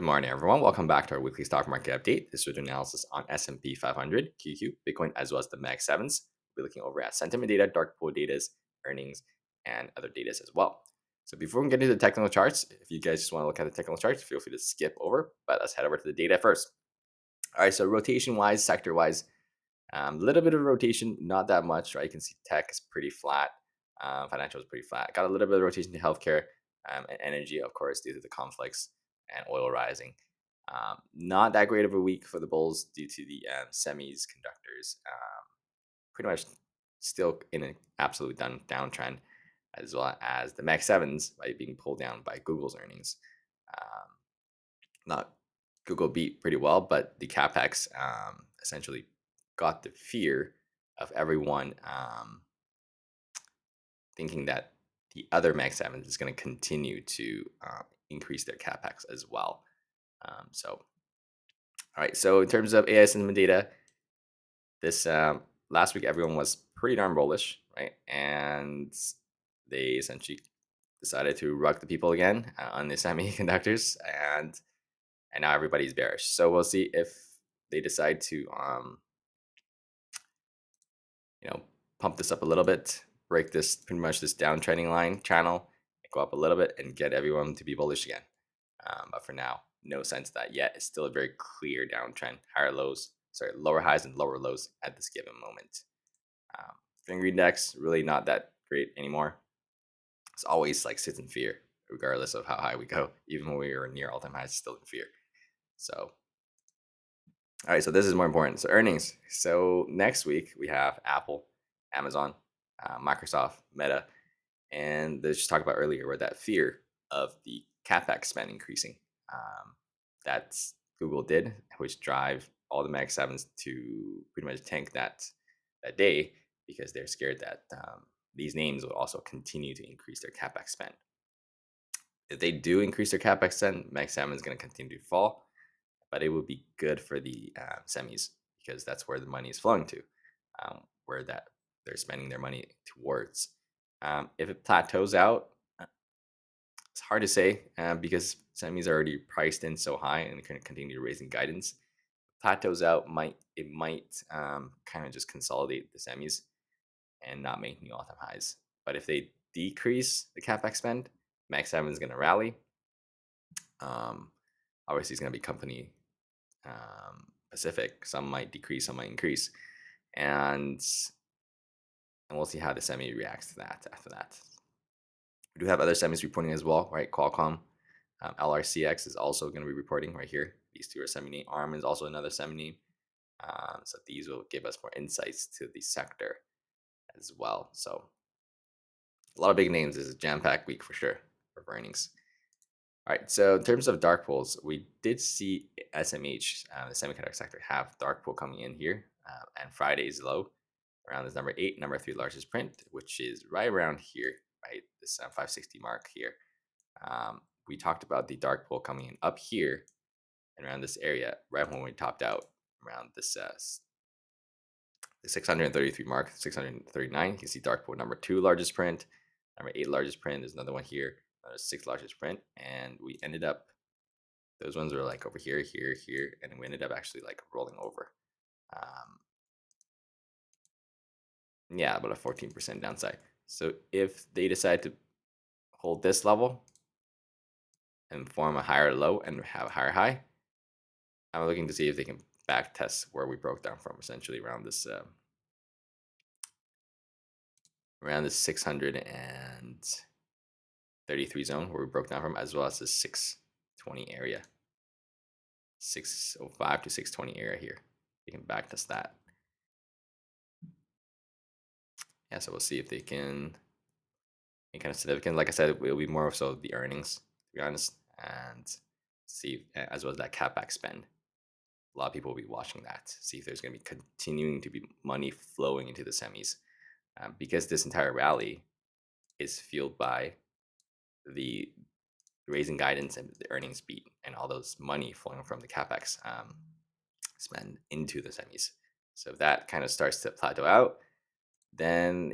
Good morning, everyone. Welcome back to our weekly stock market update. This is an analysis on S&P 500, QQ, Bitcoin, as well as the Mag 7s. We'll be looking over at sentiment data, dark pool data, earnings, and other data as well. So before we get into the technical charts, if you guys just want to look at the technical charts, feel free to skip over. But let's head over to the data first. All right, so rotation-wise, sector-wise, a little bit of rotation, not that much, right? You can see tech is pretty flat. Financial is pretty flat. Got a little bit of rotation to healthcare and energy, of course, due to the conflicts and oil rising. Not that great of a week for the bulls due to the semiconductors. Pretty much still in an absolute downtrend, as well as the Mag 7s being pulled down by Google's earnings. Not Google beat pretty well, but the CapEx essentially got the fear of everyone thinking that the other Mag 7s is going to continue to increase their CapEx as well. All right. So in terms of AI sentiment data, this last week everyone was pretty darn bullish, right? And they essentially decided to rug the people again on the semiconductors, and now everybody's bearish. So we'll see if they decide to pump this up a little bit, break this pretty much this downtrending line channel, go up a little bit, and get everyone to be bullish again. But for now, no sense of that yet. It's still a very clear downtrend. Lower highs and lower lows at this given moment. Finger index really not that great anymore. It's always like sits in fear, regardless of how high we go. Even when we are near all-time highs, still in fear. So, all right. So this is more important. So earnings. So next week we have Apple, Amazon, Microsoft, Meta, and let's just talk about earlier where that fear of the CapEx spend increasing. That's Google did, which drive all the Mag 7s to pretty much tank that day because they're scared that these names will also continue to increase their CapEx spend. If they do increase their CapEx spend, Mag 7 is going to continue to fall, but it will be good for the semis because that's where the money is flowing to, where that they're spending their money towards. If it plateaus out, it's hard to say because semis are already priced in so high and can continue raising guidance. Plateaus out might kind of just consolidate the semis and not make new all-time highs. But if they decrease the CapEx spend, Mag 7 is going to rally. Obviously, it's going to be company specific. Some might decrease, some might increase, and we'll see how the semi reacts to that after that. We do have other semis reporting as well, right? Qualcomm, LRCX is also going to be reporting right here. These two are semi name. ARM is also another semi name. So these will give us more insights to the sector as well. So a lot of big names. This is a jam-packed week for sure for earnings. All right. So in terms of dark pools, we did see SMH, the semiconductor sector, have dark pool coming in here, and Friday's low around this number 8, number 3 largest print, which is right around here, right? This 560 mark here. We talked about the dark pool coming in up here and around this area, right when we topped out around this the 633 mark, 639. You can see dark pool number 2 largest print, number 8 largest print. There's another one here, another 6 largest print, and we ended up. Those ones were like over here, here, here, and we ended up actually like rolling over. Yeah, about a 14% downside. So if they decide to hold this level and form a higher low and have a higher high, I'm looking to see if they can back test where we broke down from, essentially around this 633 zone where we broke down from, as well as the 620 area, 605 to 620 area here. You can back test that. Yeah, so we'll see if they can any kind of significant. Like I said, it will be more so the earnings, to be honest, and see as well as that CapEx spend. A lot of people will be watching that, see if there's going to be continuing to be money flowing into the semis, because this entire rally is fueled by the raising guidance and the earnings beat and all those money flowing from the CapEx spend into the semis. So if that kind of starts to plateau out, then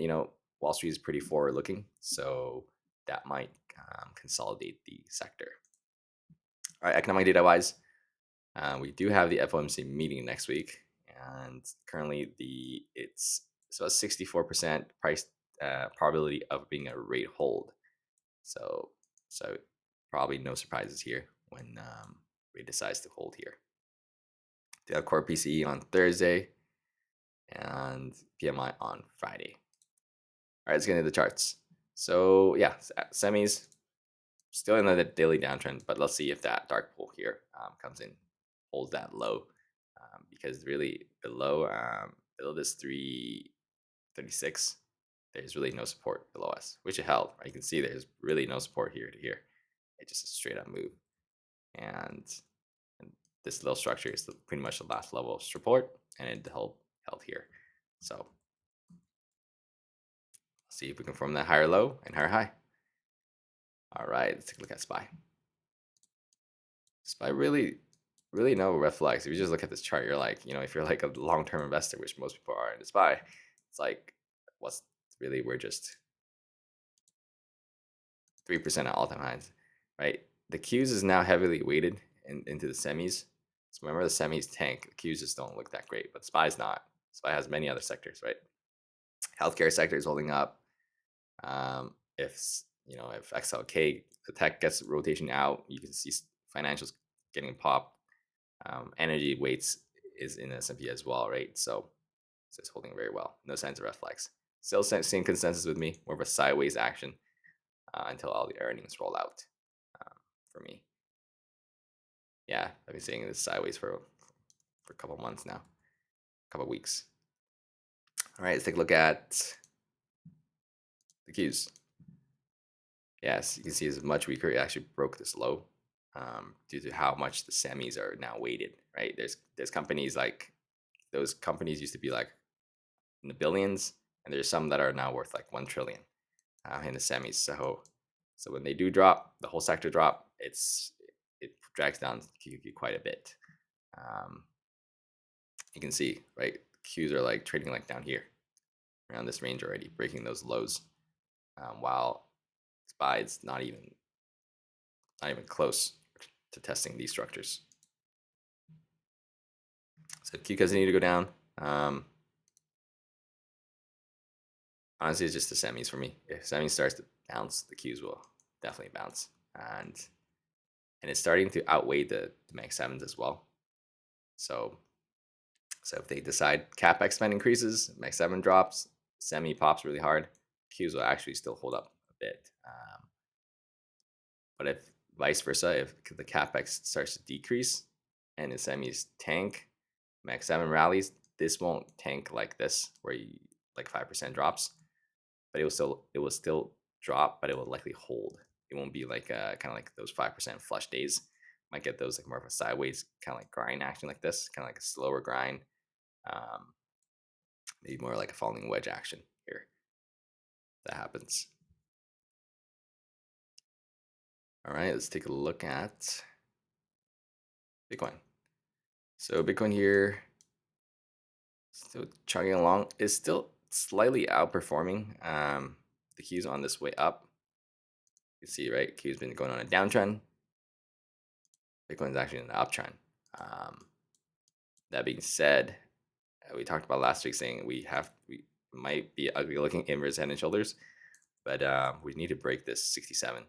Wall Street is pretty forward looking, so that might consolidate the sector. All right, economic data wise, we do have the FOMC meeting next week, and currently it's about 64% price probability of being a rate hold. So probably no surprises here when rate decides to hold here. They have core PCE on Thursday and PMI on Friday. All right, let's get into the charts. So yeah, semis still in the daily downtrend, but let's see if that dark pool here comes in, holds that low, because really below this 336, there's really no support below us, which it held. Right? You can see there's really no support here to here. It's just a straight up move, and this little structure is pretty much the last level of support, and it held here. So see if we can form that higher low and higher high. All right, let's take a look at SPY. SPY really no red flags. If you just look at this chart, you're like, if you're like a long-term investor, which most people are in SPY, it's like, what's really, we're just 3% at all-time highs, right? The Qs is now heavily weighted into the semis. So remember the semis tank, the Qs just don't look that great, but SPY's not. SPY has many other sectors, right? Healthcare sector is holding up. If XLK, the tech gets rotation out, you can see financials getting popped. Energy weights is in S&P as well, right? So it's holding very well. No signs of red flags. Still seeing consensus with me, more of a sideways action until all the earnings roll out for me. Yeah, I've been seeing this sideways for a couple months now, a couple weeks. All right, let's take a look at the Qs. Yes, you can see it's much weaker. It actually broke this low due to how much the semis are now weighted, right? There's companies like, those companies used to be like in the billions, and there's some that are now worth like 1 trillion in the semis. So when they do drop, the whole sector drop, it drags down QQQ quite a bit. You can see, right? Qs are like trading like down here around this range already, breaking those lows, while SPY is not even close to testing these structures. So Q continue to go down. Honestly, it's just the semis for me. If semis starts to bounce, the Qs will definitely bounce, and it's starting to outweigh the Max 7s as well. So if they decide CapEx spend increases, Max 7 drops, semi pops really hard, Qs will actually still hold up a bit. But if vice versa, if the CapEx starts to decrease and the semis tank, Max 7 rallies, this won't tank like this, where you like 5% drops, but it will still drop, but it will likely hold. It won't be like kind of like those 5% flush days. Might get those like more of a sideways kind of like grind action like this, kind of like a slower grind. Maybe more like a falling wedge action here. That happens. All right, let's take a look at Bitcoin. So Bitcoin here, still chugging along, is still slightly outperforming the Qs on this way up. You can see, right, Q's been going on a downtrend. Bitcoin's actually in an uptrend. That being said, we talked about last week saying we might be ugly looking inverse head and shoulders, but we need to break this 67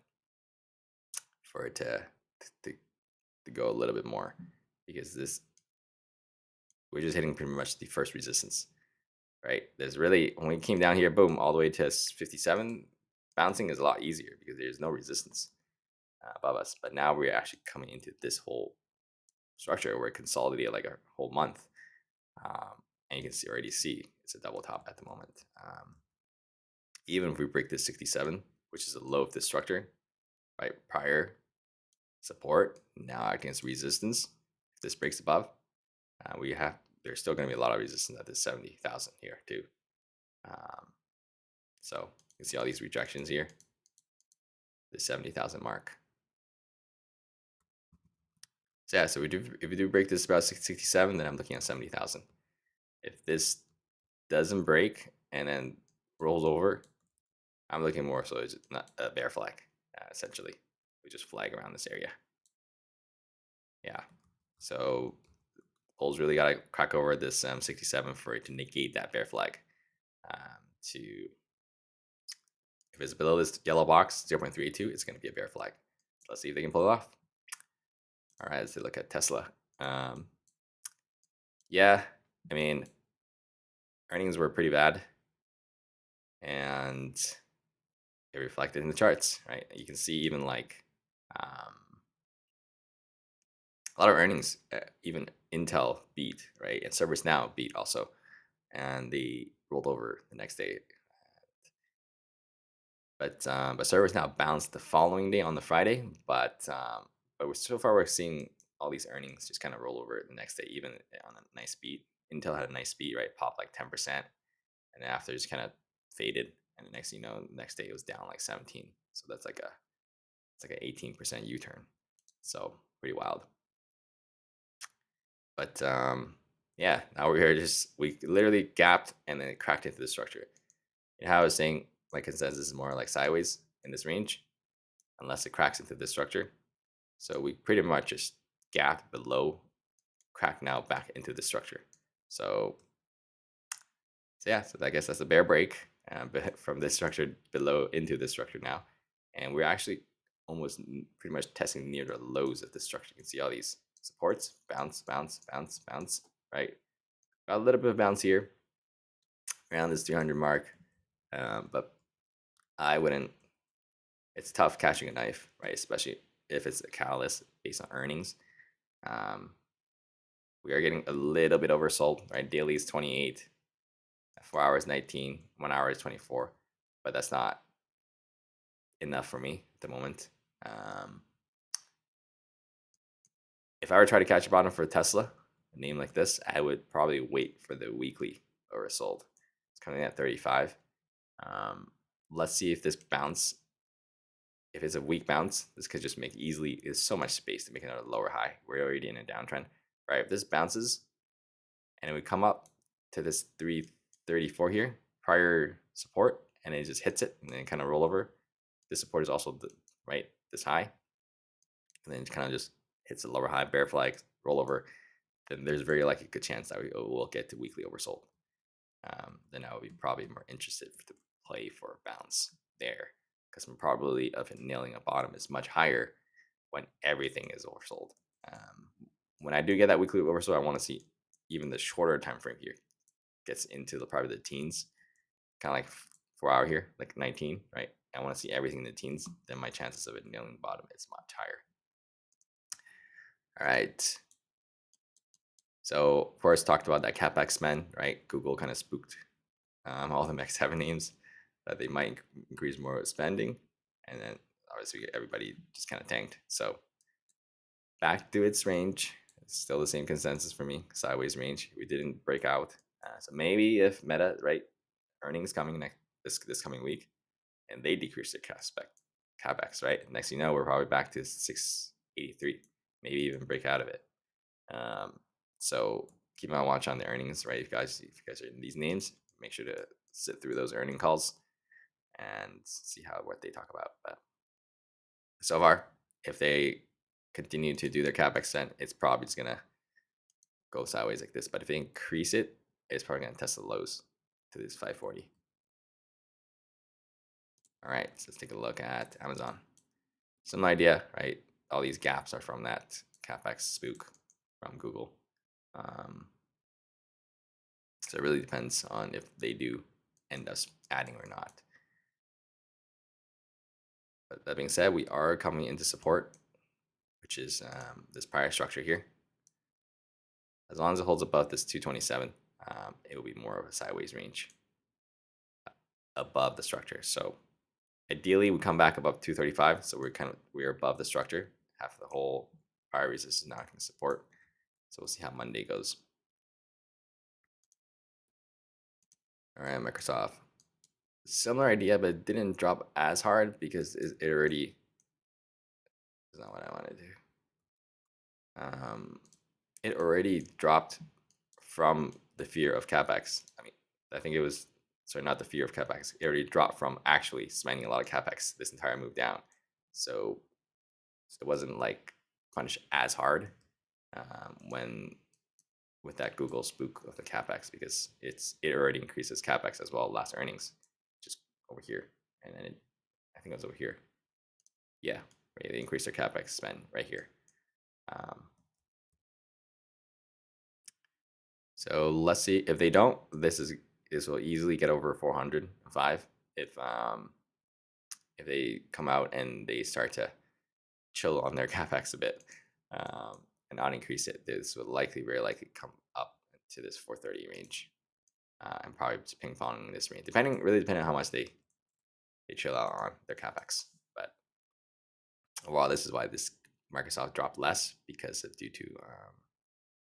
for it to go a little bit more, because we're just hitting pretty much the first resistance, right? There's really, when we came down here, boom, all the way to 57, bouncing is a lot easier because there's no resistance above us. But now we're actually coming into this whole structure where it consolidated like a whole month, and you can already see it's a double top at the moment. Even if we break this 67, which is the low of this structure, right, prior support, now against resistance, if this breaks above, there's still going to be a lot of resistance at this 70,000 here too. So you can see all these rejections here, the 70,000 mark. So yeah, so if we do break this about 67, then I'm looking at 70,000. If this doesn't break and then rolls over, I'm looking more so it's not a bear flag, essentially. We just flag around this area. Yeah. So bulls really got to crack over this 67 for it to negate that bear flag. To If it's below this yellow box 0.382, it's going to be a bear flag. Let's see if they can pull it off. All right, let's look at Tesla. Yeah, I mean, earnings were pretty bad, and it reflected in the charts, right? You can see even like um, a lot of earnings, even Intel beat, right? And ServiceNow beat also, and they rolled over the next day. But ServiceNow bounced the following day on the Friday, so far we're seeing all these earnings just kind of roll over the next day, even on a nice beat. Intel had a nice beat, right? Popped like 10%, and then after just kind of faded, and the next thing you know, the next day it was down like 17. So that's like an 18% U-turn. So pretty wild. But yeah, now we're here. We literally gapped and then it cracked into the structure. And how I was saying, my consensus is more like sideways in this range, unless it cracks into this structure. So we pretty much just gapped below, crack now back into the structure. So yeah, so I guess that's a bear break but from this structure below into this structure now. And we're actually almost pretty much testing near the lows of this structure. You can see all these supports, bounce, bounce, bounce, bounce, right? Got a little bit of bounce here around this 300 mark. But I wouldn't, it's tough catching a knife, right? Especially if it's a catalyst based on earnings. Um, we are getting a little bit oversold, right? Daily is 28, 4 hours 19, 1 hour is 24, but that's not enough for me at the moment. If I were to try to catch a bottom for Tesla, a name like this, I would probably wait for the weekly oversold. It's coming at 35. Let's see if this bounce, if it's a weak bounce, this could just make easily, there's so much space to make another lower high. We're already in a downtrend, right? If this bounces and it would come up to this 334 here, prior support, and it just hits it and then kind of roll over. This support is also right, this high, and then it kind of just hits the lower high, bear flag, roll over. Then there's very likely a good chance that we will get to weekly oversold. Then I would be probably more interested to play for a bounce there, because my probability of it nailing a bottom is much higher when everything is oversold. When I do get that weekly oversold, I want to see even the shorter time frame here gets into probably the teens, kind of like 4 hour here, like 19, right? I want to see everything in the teens. Then my chances of it nailing the bottom is much higher. All right. So first talked about that CapEx men, right? Google kind of spooked all the next 7 names that they might increase more spending, and then obviously everybody just kind of tanked. So back to its range. It's still the same consensus for me, sideways range. We didn't break out. So maybe if Meta, right, earnings coming this coming week, and they decrease their CapEx, right? Next thing you know, we're probably back to 683, maybe even break out of it. So keep my watch on the earnings, right? If you guys are in these names, make sure to sit through those earning calls and see what they talk about. But so far, if they continue to do their CapEx spend, it's probably just gonna go sideways like this. But if they increase it, it's probably gonna test the lows to this 540. All right, so let's take a look at Amazon. Some idea, right? All these gaps are from that CapEx spook from Google. So it really depends on if they do end up adding or not. But that being said, we are coming into support, which is this prior structure here. As long as it holds above this 227, it will be more of a sideways range above the structure. So ideally, we come back above 235. So we're above the structure. Half of the whole prior resistance is not going to support. So we'll see how Monday goes. All right, Microsoft. Similar idea, but it didn't drop as hard because it already is not what I want to do. It already dropped from the fear of CapEx. I mean, I think it was, sorry, not the fear of CapEx. It already dropped from actually spending a lot of CapEx this entire move down. So it wasn't like punished as hard. when with that Google spook of the CapEx, because it already increases CapEx as well last earnings, just over here, and then I think it was over here. Yeah, right, they increased their CapEx spend right here. So let's see if they don't. This will easily get over 405 if they come out and they start to chill on their capex a bit, and not increase it. This would very likely come up to this 430 range, and probably just ping ponging this range, really depending on how much they chill out on their capex. But overall, this is why this Microsoft dropped less, because of due to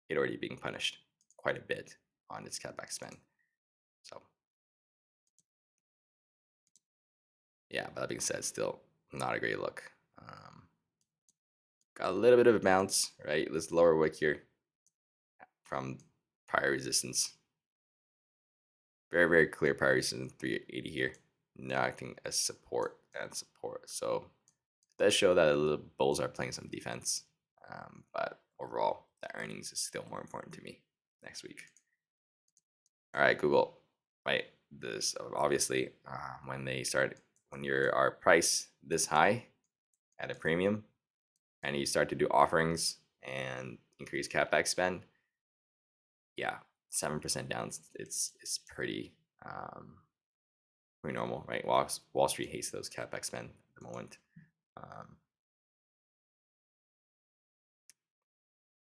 it already being punished quite a bit on its capex spend. So yeah, but that being said, still not a great look. Got a little bit of a bounce, right? This lower wick here from prior resistance. Very, very clear prior resistance 380 here. Now acting as support and support. So it does show that the bulls are playing some defense. But overall, the earnings is still more important to me next week. All right, Google. Right. This obviously when your price this high at a premium, and you start to do offerings and increase capex spend, yeah, 7% down. It's pretty normal, right? Wall Street hates those capex spend at the moment.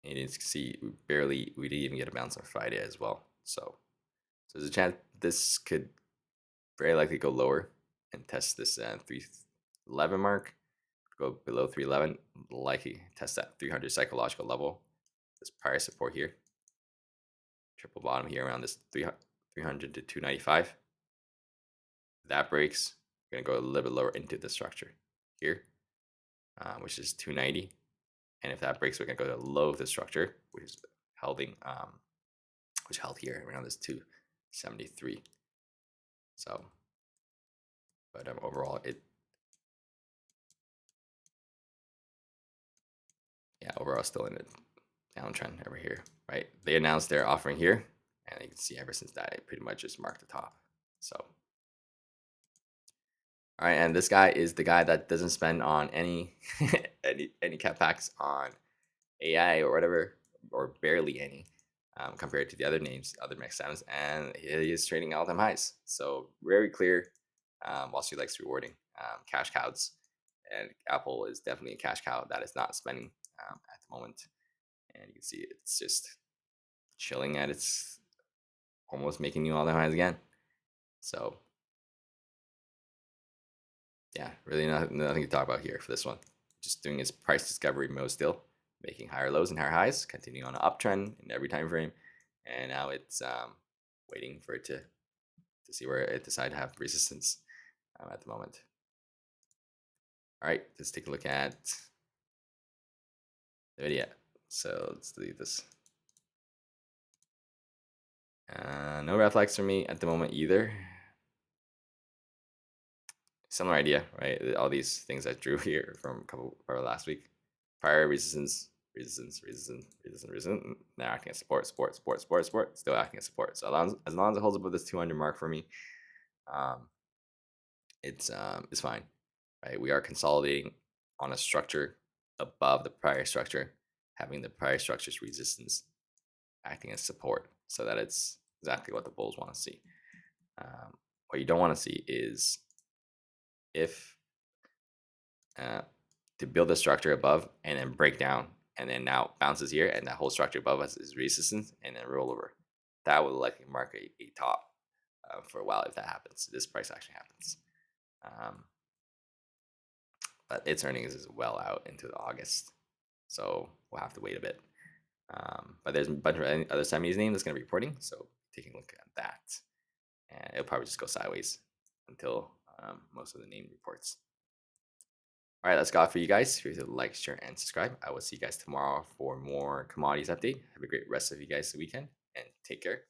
And you can see we didn't even get a bounce on Friday as well. So there's a chance this could very likely go lower and test this 311 mark. Go below 311, likely test that 300 psychological level. This prior support here, triple bottom here around this 300 to 295. If that breaks, we're gonna go a little bit lower into the structure here, which is 290. And if that breaks, we're gonna go to the low of the structure, which is which held here around this 273. So, but overall, overall still in a downtrend over here, right? They announced their offering here, and you can see ever since that, it pretty much just marked the top. So, all right, and this guy is the guy that doesn't spend on any any capex on AI or whatever, or barely any, compared to the other names, other Max 7s, and he is trading all-time highs. So very clear. Wall Street likes rewarding cash cows, and Apple is definitely a cash cow that is not spending at the moment. And you can see it's just chilling at its almost making new all-time highs again. So yeah, really nothing to talk about here for this one. Just doing its price discovery mode still, making higher lows and higher highs, continuing on an uptrend in every time frame, and now it's waiting for it to see where it decides to have resistance at the moment. All right, let's take a look at Nvidia. So let's delete this. No red flags for me at the moment either. Similar idea, right? All these things I drew here from last week. Prior resistance, now acting as support, still acting as support. So as long as it holds above this 200 mark for me, it's fine, right? We are consolidating on a structure above the prior structure, having the prior structure's resistance acting as support, so that it's exactly what the bulls want to see. What you don't want to see is if to build a structure above and then break down and then now bounces here and that whole structure above us is resistance and then roll over. That will likely mark a top for a while if that happens. This price action happens. But its earnings is well out into August, so we'll have to wait a bit. But there's a bunch of other semis names that's going to be reporting, so taking a look at that, and it'll probably just go sideways until most of the name reports. All right, that's got it for you guys. If you like, share, and subscribe, I will see you guys tomorrow for more commodities update. Have a great rest of you guys the weekend, and take care.